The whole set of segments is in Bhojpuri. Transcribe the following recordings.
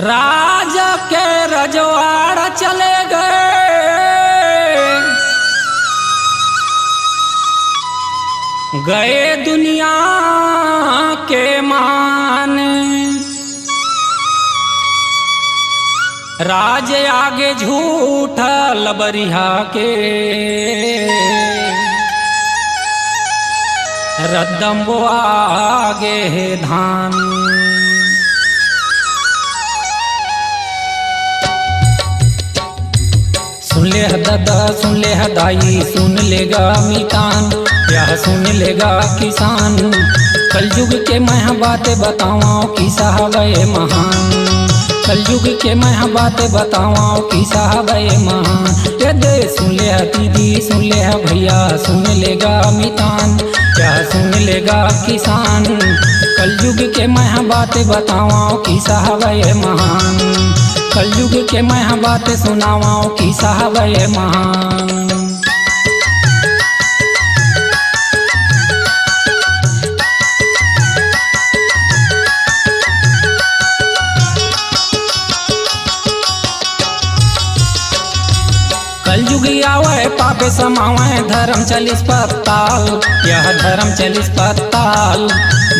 राजा के रजवाड़ा चले गए दुनिया के मान। राज आगे झूठ लबरिहा के रद्दम्बो आगे धान। सुन ले दादा सुन ले दाई सुन लेगा मितान यह सुन लेगा किसान। कलयुग के मैं बातें बताऊँ कि साहबे महान। कलयुग के मैं बातें बताऊँ कि साहबे महान। ये दे सुन ले दीदी सुन ले भैया सुन लेगा मितान यह सुन लेगा किसान। कलयुग के मैं बातें बताऊँ कि साहबे महान। कलयुग के मैं बातें सुनाऊँ कि साहबे महान। कलयुग आवे पापे समावे धर्म चलिस पताल यह धर्म चलिस पताल।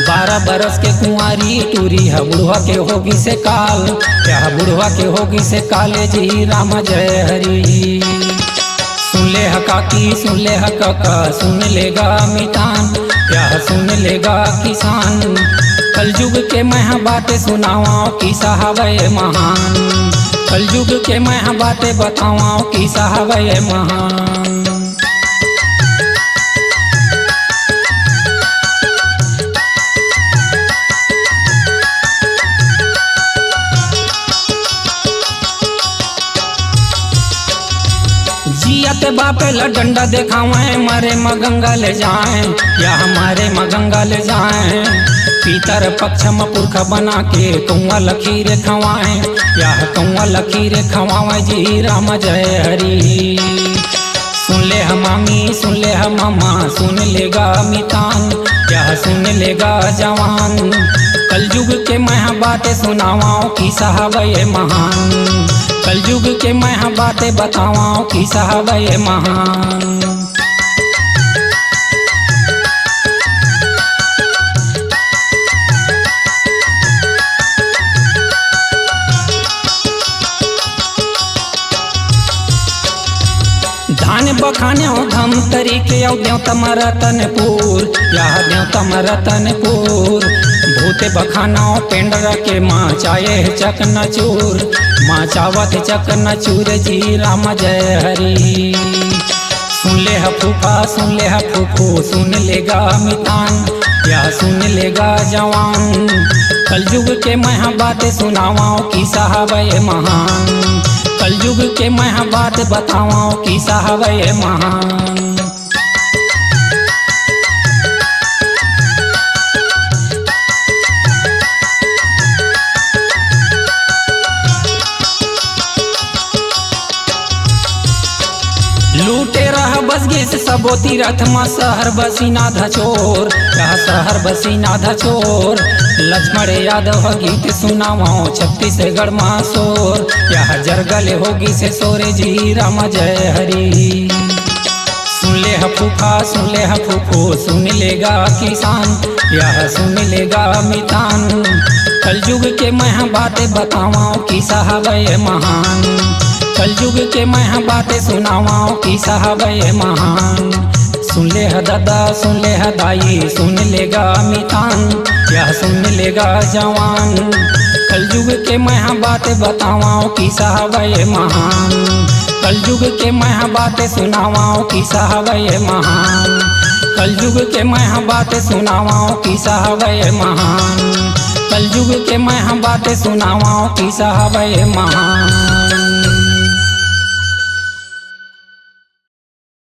12 बरस के कुंवारी टूरी है बुढ़वा के होगी से काल यह बुढ़वा के होगी से काले जी राम जय हरि। सुन ले काकी सुन ले काका सुन लेगा मितान यह सुन लेगा किसान। कलयुग के मैं बातें सुनाऊँ कि साहबे महान। कलयुग के मैं बातें बताऊँ कि साहबे महान। जियत बापे डंडा देखावे मारे मगंगा ले जाए या हमारे मगंगा ले जाए। पीतर पक्ष में पुरखा बना के कौआ लखीर खवाए या कौआ लखीर खवाए जी राम जय हरि। सुन ले मामी सुन ले मामा सुन लेगा मितान यह सुन लेगा जवान। कलयुग के मैं बातें सुनाऊँ कि साहबे महान। कलयुग के मैं बातें बताऊँ कि साहबे महान। धान बखाने धम तरीके देव तमरतनपुर यह देव तमरतनपुर। भूते बखाना पेंडरा के माँ चाये चकनचूर माँ चावत चकनचूर जी राम जय हरि। सुन ले फूफा सुन ले फूफू सुन लेगा मितान यह सुन लेगा जवान। कलयुग के मैं बातें सुनाऊँ कि साहबे महान। कलयुग के मैं बात बताऊँ कि साहबे महान। लूटे रह बस गे से सबो तीरथ में शहर बसीना धचोर यह शहर बसीना धचोर। लक्ष्मण यादव गीत सुनाओ छत्तीसगढ़ में शोर यह जरगल होगी से सोरे जी राम जय हरि। सुन ले फूफा सुन ले फूफू सुन लेगा किसान यह सुन लेगा मितान। कलयुग के मैं बातें बताऊँ कि साहबे महान। कलयुग के मैं बातें सुनाऊँ कि साहबे महान। सुन ले दादा सुन ले दाई सुन लेगा मितान यह सुन लेगा जवान। कलयुग के मैं बातें बताऊँ कि साहबे महान। कलयुग के मैं बातें सुनाऊँ कि साहबे महान। कलयुग के मैं बातें सुनाऊँ कि साहबे महान। कलयुग के मैं बातें सुनाऊँ कि साहबे महान।